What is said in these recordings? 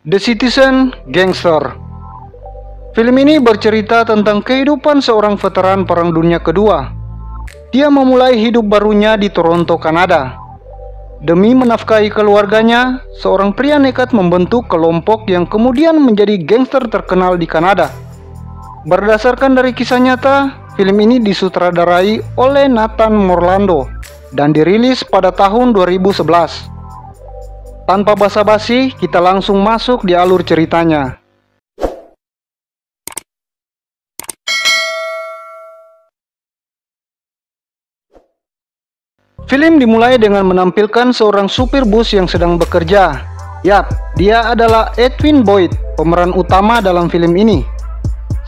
The Citizen Gangster. Film ini bercerita tentang kehidupan seorang veteran Perang Dunia Kedua. Dia memulai hidup barunya di Toronto, Kanada. Demi menafkahi keluarganya, seorang pria nekat membentuk kelompok yang kemudian menjadi gangster terkenal di Kanada. Berdasarkan dari kisah nyata, film ini disutradarai oleh Nathan Morlando dan dirilis pada tahun 2011. Tanpa basa-basi, kita langsung masuk di alur ceritanya. Film dimulai dengan menampilkan seorang supir bus yang sedang bekerja. Yap, dia adalah Edwin Boyd, pemeran utama dalam film ini.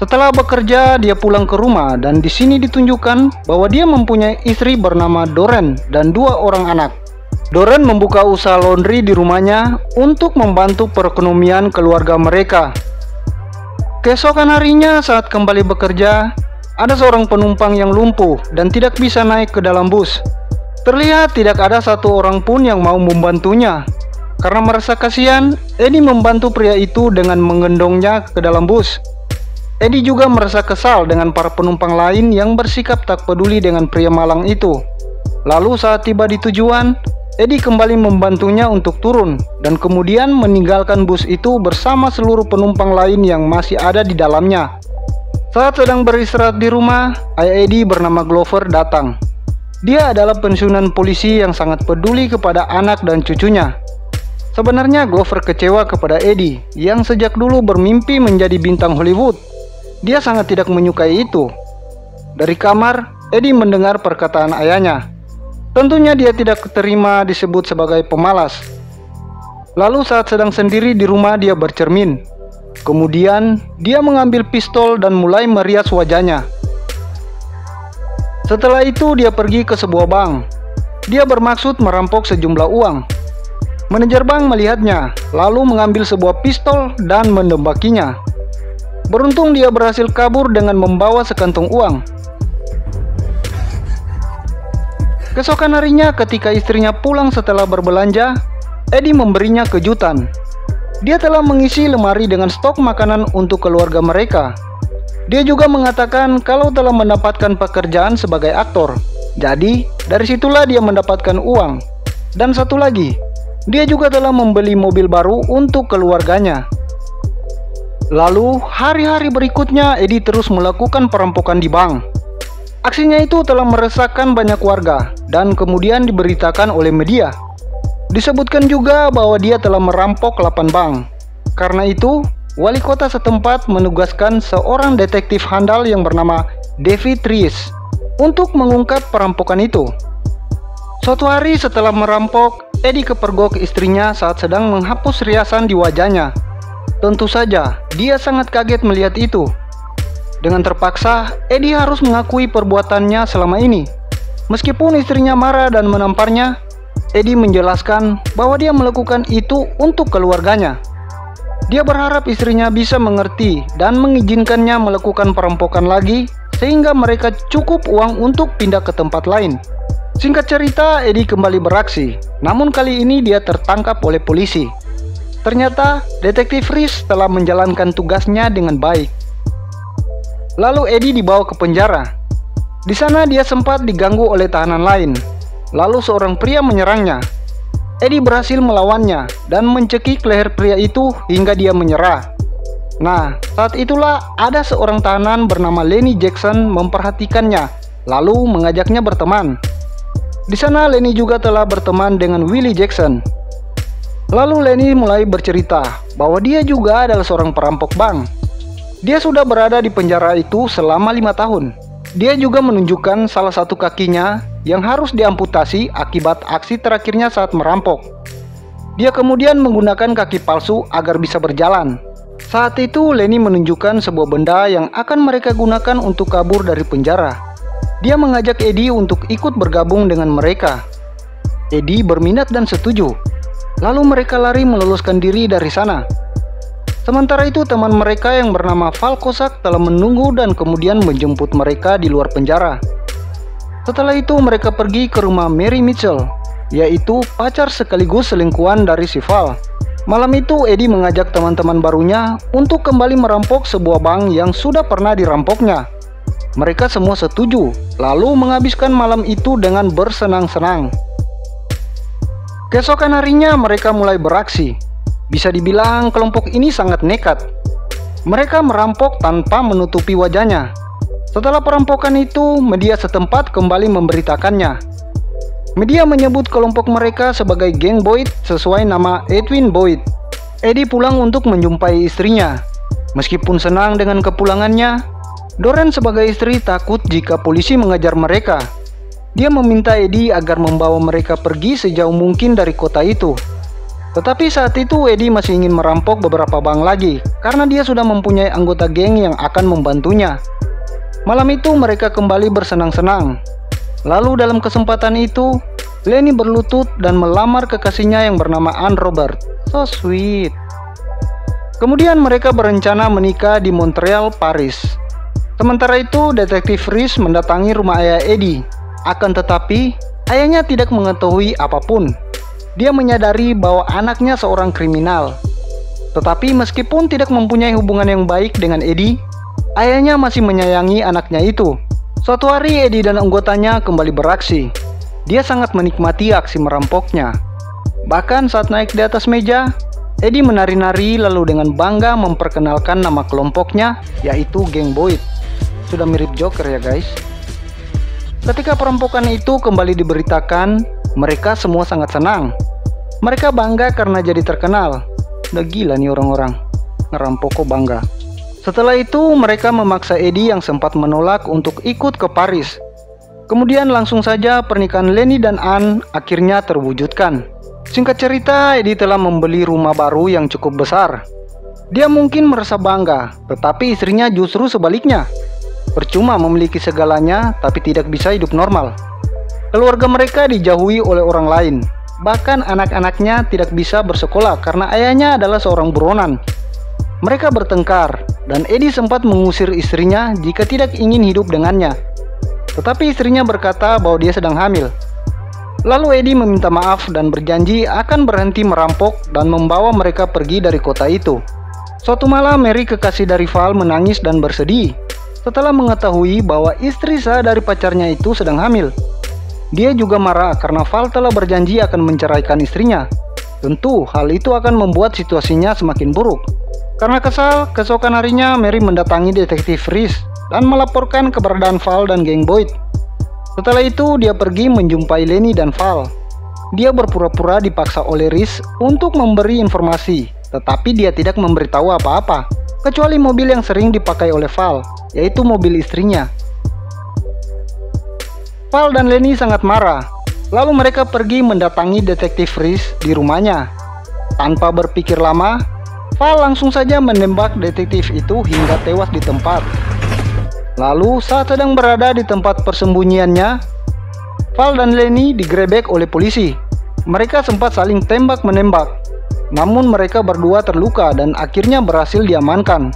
Setelah bekerja, dia pulang ke rumah dan di sini ditunjukkan bahwa dia mempunyai istri bernama Doreen dan 2 orang anak. Doreen membuka usaha laundry di rumahnya untuk membantu perekonomian keluarga mereka. Keesokan harinya saat kembali bekerja, ada seorang penumpang yang lumpuh dan tidak bisa naik ke dalam bus. Terlihat tidak ada satu orang pun yang mau membantunya. Karena merasa kasihan, Eddie membantu pria itu dengan menggendongnya ke dalam bus. Eddie juga merasa kesal dengan para penumpang lain yang bersikap tak peduli dengan pria malang itu. Lalu saat tiba di tujuan, Eddie kembali membantunya untuk turun dan kemudian meninggalkan bus itu bersama seluruh penumpang lain yang masih ada di dalamnya. Saat sedang beristirahat di rumah, ayah Eddie bernama Glover datang. Dia adalah pensiunan polisi yang sangat peduli kepada anak dan cucunya. Sebenarnya Glover kecewa kepada Eddie yang sejak dulu bermimpi menjadi bintang Hollywood. Dia sangat tidak menyukai itu. Dari kamar, Eddie mendengar perkataan ayahnya. Tentunya dia tidak terima disebut sebagai pemalas. Lalu saat sedang sendiri di rumah dia bercermin. Kemudian dia mengambil pistol dan mulai merias wajahnya. Setelah itu dia pergi ke sebuah bank. Dia bermaksud merampok sejumlah uang. Manajer bank melihatnya, lalu mengambil sebuah pistol dan menembaknya. Beruntung dia berhasil kabur dengan membawa sekantung uang. Keesokan harinya ketika istrinya pulang setelah berbelanja, Eddie memberinya kejutan. Dia telah mengisi lemari dengan stok makanan untuk keluarga mereka. Dia juga mengatakan kalau telah mendapatkan pekerjaan sebagai aktor. Jadi, dari situlah dia mendapatkan uang. Dan satu lagi, dia juga telah membeli mobil baru untuk keluarganya. Lalu, hari-hari berikutnya Eddie terus melakukan perampokan di bank. Aksinya itu telah meresahkan banyak warga dan kemudian diberitakan oleh media. Disebutkan juga bahwa dia telah merampok 8 bank. Karena itu, wali kota setempat menugaskan seorang detektif handal yang bernama David Rees untuk mengungkap perampokan itu. Suatu hari setelah merampok, Eddie kepergok istrinya saat sedang menghapus riasan di wajahnya. Tentu saja, dia sangat kaget melihat itu. Dengan terpaksa, Eddie harus mengakui perbuatannya selama ini. Meskipun istrinya marah dan menamparnya, Eddie menjelaskan bahwa dia melakukan itu untuk keluarganya. Dia berharap istrinya bisa mengerti dan mengizinkannya melakukan perampokan lagi sehingga mereka cukup uang untuk pindah ke tempat lain. Singkat cerita, Eddie kembali beraksi, namun kali ini dia tertangkap oleh polisi. Ternyata, detektif Rees telah menjalankan tugasnya dengan baik. Lalu Eddie dibawa ke penjara. Di sana dia sempat diganggu oleh tahanan lain. Lalu seorang pria menyerangnya. Eddie berhasil melawannya dan mencekik leher pria itu hingga dia menyerah. Nah, saat itulah ada seorang tahanan bernama Lenny Jackson memperhatikannya, lalu mengajaknya berteman. Di sana Lenny juga telah berteman dengan Willie Jackson. Lalu Lenny mulai bercerita bahwa dia juga adalah seorang perampok bank. Dia sudah berada di penjara itu selama 5 tahun. Dia juga menunjukkan salah satu kakinya yang harus diamputasi akibat aksi terakhirnya saat merampok. Dia kemudian menggunakan kaki palsu agar bisa berjalan. Saat itu Lenny menunjukkan sebuah benda yang akan mereka gunakan untuk kabur dari penjara. Dia mengajak Eddie untuk ikut bergabung dengan mereka. Eddie berminat dan setuju. Lalu mereka lari meloloskan diri dari sana. Sementara itu teman mereka yang bernama Val Kosak telah menunggu dan kemudian menjemput mereka di luar penjara. Setelah itu mereka pergi ke rumah Mary Mitchell, yaitu pacar sekaligus selingkuhan dari si Val. Malam itu Edi mengajak teman-teman barunya untuk kembali merampok sebuah bank yang sudah pernah dirampoknya. Mereka semua setuju, lalu menghabiskan malam itu dengan bersenang-senang. Keesokan harinya mereka mulai beraksi. Bisa dibilang kelompok ini sangat nekat. Mereka merampok tanpa menutupi wajahnya. Setelah perampokan itu, media setempat kembali memberitakannya. Media menyebut kelompok mereka sebagai geng Boyd sesuai nama Edwin Boyd. Edi pulang untuk menjumpai istrinya. Meskipun senang dengan kepulangannya, Doreen sebagai istri takut jika polisi mengejar mereka. Dia meminta Edi agar membawa mereka pergi sejauh mungkin dari kota itu. Tetapi saat itu Edi masih ingin merampok beberapa bank lagi karena dia sudah mempunyai anggota geng yang akan membantunya. Malam itu mereka kembali bersenang-senang. Lalu dalam kesempatan itu, Lenny berlutut dan melamar kekasihnya yang bernama Anne Robert. So sweet. Kemudian mereka berencana menikah di Montreal, Paris. Sementara itu, detektif Reese mendatangi rumah ayah Edi. Akan tetapi, ayahnya tidak mengetahui apapun. Dia menyadari bahwa anaknya seorang kriminal. Tetapi meskipun tidak mempunyai hubungan yang baik dengan Edi, ayahnya masih menyayangi anaknya itu. Suatu hari Edi dan anggotanya kembali beraksi. Dia sangat menikmati aksi merampoknya. Bahkan saat naik di atas meja, Edi menari-nari lalu dengan bangga memperkenalkan nama kelompoknya, yaitu geng Boyd. Sudah mirip Joker ya guys. Ketika perampokan itu kembali diberitakan, mereka semua sangat senang. Mereka bangga karena jadi terkenal. Udah gila nih orang-orang, ngerampok kok bangga. Setelah itu mereka memaksa Edi yang sempat menolak untuk ikut ke Paris. Kemudian langsung saja pernikahan Lenny dan Anne akhirnya terwujudkan. Singkat cerita, Edi telah membeli rumah baru yang cukup besar. Dia mungkin merasa bangga, tetapi istrinya justru sebaliknya. Percuma memiliki segalanya tapi tidak bisa hidup normal. Keluarga mereka dijauhi oleh orang lain. Bahkan anak-anaknya tidak bisa bersekolah karena ayahnya adalah seorang buronan. Mereka bertengkar dan Edi sempat mengusir istrinya jika tidak ingin hidup dengannya. Tetapi istrinya berkata bahwa dia sedang hamil. Lalu Edi meminta maaf dan berjanji akan berhenti merampok dan membawa mereka pergi dari kota itu. Suatu malam Mary, kekasih dari Val, menangis dan bersedih setelah mengetahui bahwa istri sah dari pacarnya itu sedang hamil. Dia juga marah karena Val telah berjanji akan menceraikan istrinya. Tentu hal itu akan membuat situasinya semakin buruk. Karena kesal, keesokan harinya Mary mendatangi detektif Reese dan melaporkan keberadaan Val dan geng Boyd. Setelah itu dia pergi menjumpai Lenny dan Val. Dia berpura-pura dipaksa oleh Reese untuk memberi informasi, tetapi dia tidak memberitahu apa-apa, kecuali mobil yang sering dipakai oleh Val, yaitu mobil istrinya. Val dan Lenny sangat marah, lalu mereka pergi mendatangi detektif Reese di rumahnya. Tanpa berpikir lama, Val langsung saja menembak detektif itu hingga tewas di tempat. Lalu saat sedang berada di tempat persembunyiannya, Val dan Lenny digerebek oleh polisi. Mereka sempat saling tembak-menembak, namun mereka berdua terluka dan akhirnya berhasil diamankan.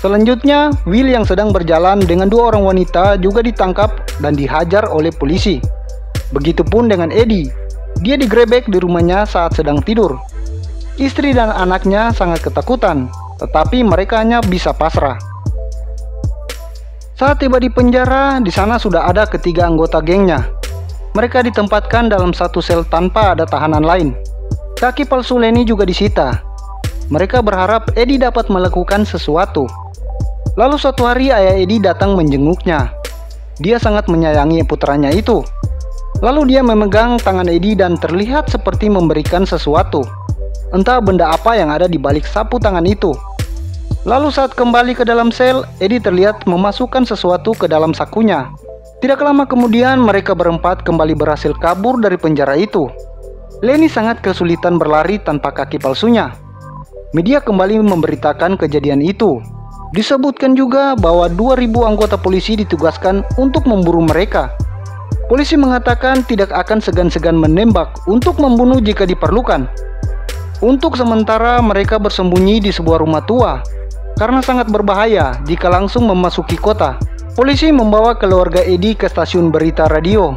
Selanjutnya, Will yang sedang berjalan dengan dua orang wanita juga ditangkap dan dihajar oleh polisi. Begitupun dengan Edi, dia digerebek di rumahnya saat sedang tidur. Istri dan anaknya sangat ketakutan, tetapi mereka hanya bisa pasrah. Saat tiba di penjara, di sana sudah ada ketiga anggota gengnya. Mereka ditempatkan dalam satu sel tanpa ada tahanan lain. Kaki palsu Lenny juga disita. Mereka berharap Edi dapat melakukan sesuatu. Lalu suatu hari ayah Edi datang menjenguknya. Dia sangat menyayangi putranya itu. Lalu dia memegang tangan Edi dan terlihat seperti memberikan sesuatu. Entah benda apa yang ada di balik sapu tangan itu. Lalu saat kembali ke dalam sel, Edi terlihat memasukkan sesuatu ke dalam sakunya. Tidak lama kemudian mereka berempat kembali berhasil kabur dari penjara itu. Lenny sangat kesulitan berlari tanpa kaki palsunya. Media kembali memberitakan kejadian itu. Disebutkan juga bahwa 2.000 anggota polisi ditugaskan untuk memburu mereka. Polisi mengatakan tidak akan segan-segan menembak untuk membunuh jika diperlukan. Untuk sementara mereka bersembunyi di sebuah rumah tua karena sangat berbahaya jika langsung memasuki kota. Polisi membawa keluarga Edi ke stasiun berita radio.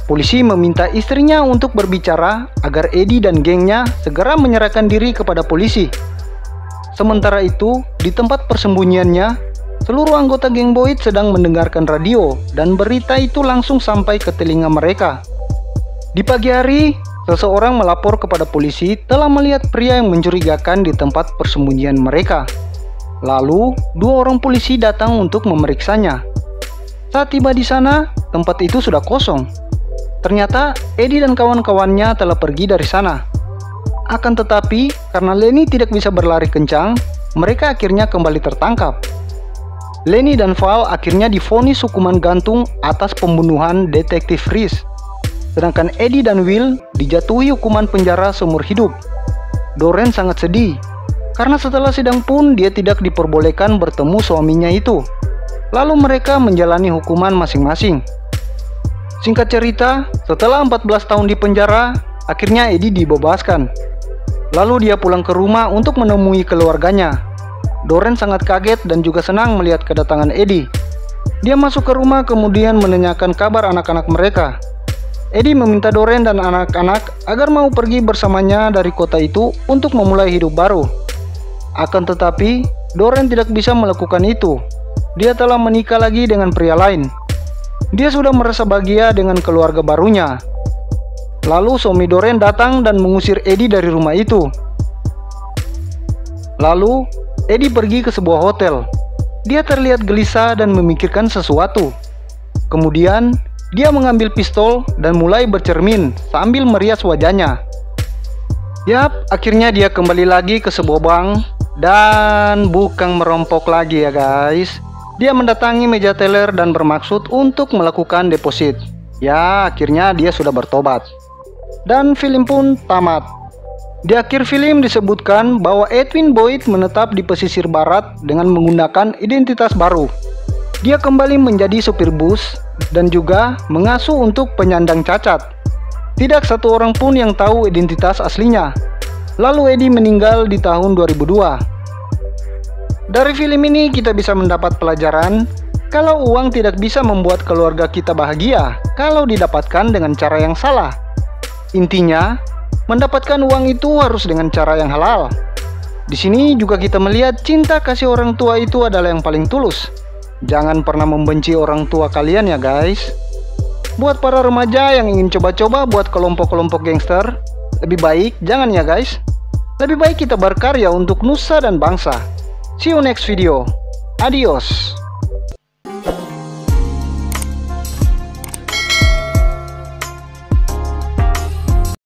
Polisi meminta istrinya untuk berbicara agar Eddie dan gengnya segera menyerahkan diri kepada polisi. Sementara itu, di tempat persembunyiannya, seluruh anggota geng Boyd sedang mendengarkan radio dan berita itu langsung sampai ke telinga mereka. Di pagi hari, seseorang melapor kepada polisi telah melihat pria yang mencurigakan di tempat persembunyian mereka. Lalu, 2 orang polisi datang untuk memeriksanya. Saat tiba di sana, tempat itu sudah kosong. Ternyata Eddie dan kawan-kawannya telah pergi dari sana. Akan tetapi, karena Lenny tidak bisa berlari kencang, mereka akhirnya kembali tertangkap. Lenny dan Val akhirnya divonis hukuman gantung atas pembunuhan detektif Reese. Sedangkan Eddie dan Will dijatuhi hukuman penjara seumur hidup. Doreen sangat sedih, karena setelah sidang pun dia tidak diperbolehkan bertemu suaminya itu. Lalu mereka menjalani hukuman masing-masing. Singkat cerita, setelah 14 tahun di penjara, akhirnya Eddie dibebaskan. Lalu dia pulang ke rumah untuk menemui keluarganya. Doreen sangat kaget dan juga senang melihat kedatangan Eddie. Dia masuk ke rumah kemudian menanyakan kabar anak-anak mereka. Eddie meminta Doreen dan anak-anak agar mau pergi bersamanya dari kota itu untuk memulai hidup baru. Akan tetapi, Doreen tidak bisa melakukan itu. Dia telah menikah lagi dengan pria lain. Dia sudah merasa bahagia dengan keluarga barunya. Lalu suami Doreen datang dan mengusir Eddie dari rumah itu. Lalu, Eddie pergi ke sebuah hotel. Dia terlihat gelisah dan memikirkan sesuatu. Kemudian, dia mengambil pistol dan mulai bercermin sambil merias wajahnya. Yap, akhirnya dia kembali lagi ke sebuah bank dan bukan merampok lagi ya guys. Dia mendatangi meja teller dan bermaksud untuk melakukan deposit. Ya, akhirnya dia sudah bertobat. Dan film pun tamat. Di akhir film disebutkan bahwa Edwin Boyd menetap di pesisir barat dengan menggunakan identitas baru. Dia kembali menjadi supir bus dan juga mengasuh untuk penyandang cacat. Tidak satu orang pun yang tahu identitas aslinya. Lalu Eddie meninggal di tahun 2002. Dari film ini kita bisa mendapat pelajaran kalau uang tidak bisa membuat keluarga kita bahagia kalau didapatkan dengan cara yang salah. Intinya, mendapatkan uang itu harus dengan cara yang halal. Di sini juga kita melihat cinta kasih orang tua itu adalah yang paling tulus. Jangan pernah membenci orang tua kalian ya guys. Buat para remaja yang ingin coba-coba buat kelompok-kelompok gangster, lebih baik jangan ya guys. Lebih baik kita berkarya untuk nusa dan bangsa. See you next video. Adios.